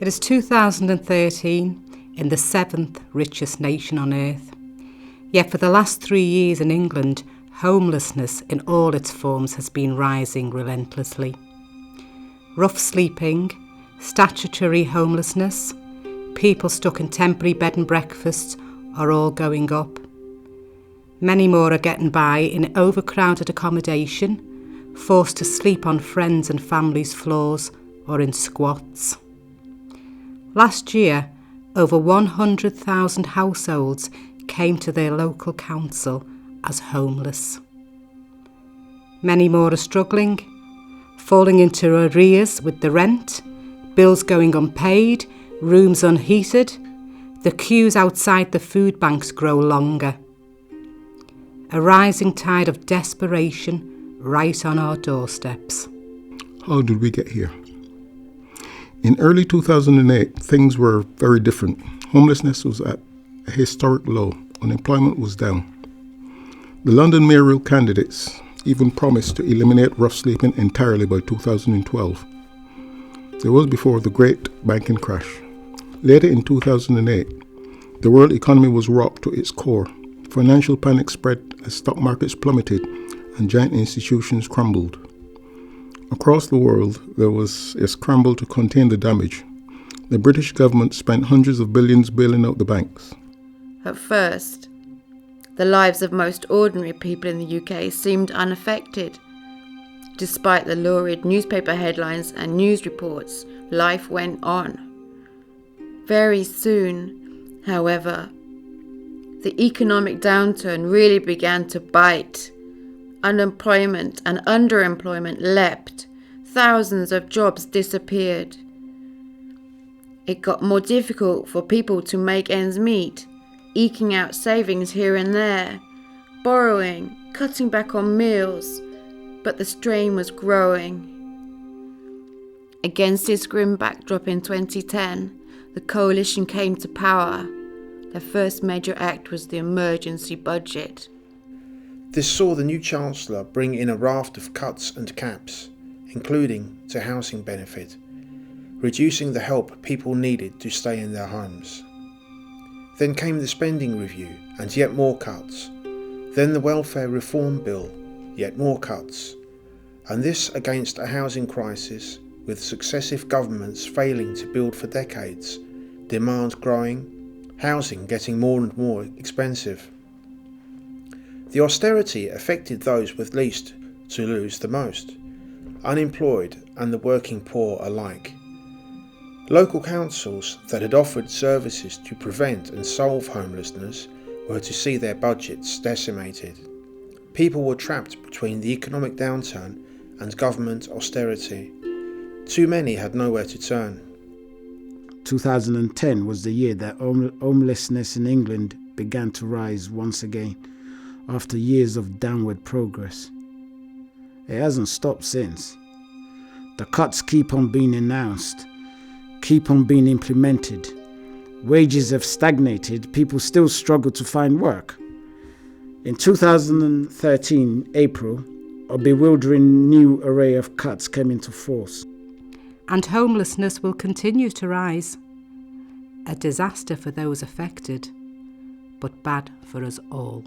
It is 2013 in the 7th richest nation on earth. Yet for the last 3 years in England, homelessness in all its forms has been rising relentlessly. Rough sleeping, statutory homelessness, people stuck in temporary bed and breakfasts are all going up. Many more are getting by in overcrowded accommodation, forced to sleep on friends' and families' floors or in squats. Last year, over 100,000 households came to their local council as homeless. Many more are struggling, falling into arrears with the rent, bills going unpaid, rooms unheated. The queues outside the food banks grow longer. A rising tide of desperation right on our doorsteps. How did we get here? In early 2008, things were very different. Homelessness was at a historic low. Unemployment was down. The London mayoral candidates even promised to eliminate rough sleeping entirely by 2012. It was before the great banking crash. Later in 2008, the world economy was rocked to its core. Financial panic spread as stock markets plummeted and giant institutions crumbled. Across the world, there was a scramble to contain the damage. The British government spent hundreds of billions bailing out the banks. At first, the lives of most ordinary people in the UK seemed unaffected. Despite the lurid newspaper headlines and news reports, life went on. Very soon, however, the economic downturn really began to bite. Unemployment and underemployment leapt. Thousands of jobs disappeared. It got more difficult for people to make ends meet, eking out savings here and there, borrowing, cutting back on meals, but the strain was growing. Against this grim backdrop in 2010, the coalition came to power. Their first major act was the emergency budget. This saw the new Chancellor bring in a raft of cuts and caps, including to housing benefit, reducing the help people needed to stay in their homes. Then came the spending review and yet more cuts. Then the welfare reform bill, yet more cuts. And this against a housing crisis with successive governments failing to build for decades, demand growing, housing getting more and more expensive. The austerity affected those with least to lose the most, unemployed and the working poor alike. Local councils that had offered services to prevent and solve homelessness were to see their budgets decimated. People were trapped between the economic downturn and government austerity. Too many had nowhere to turn. 2010 was the year that homelessness in England began to rise once again, after years of downward progress. It hasn't stopped since. The cuts keep on being announced, keep on being implemented. Wages have stagnated, people still struggle to find work. In 2013, April, a bewildering new array of cuts came into force. And homelessness will continue to rise. A disaster for those affected, but bad for us all.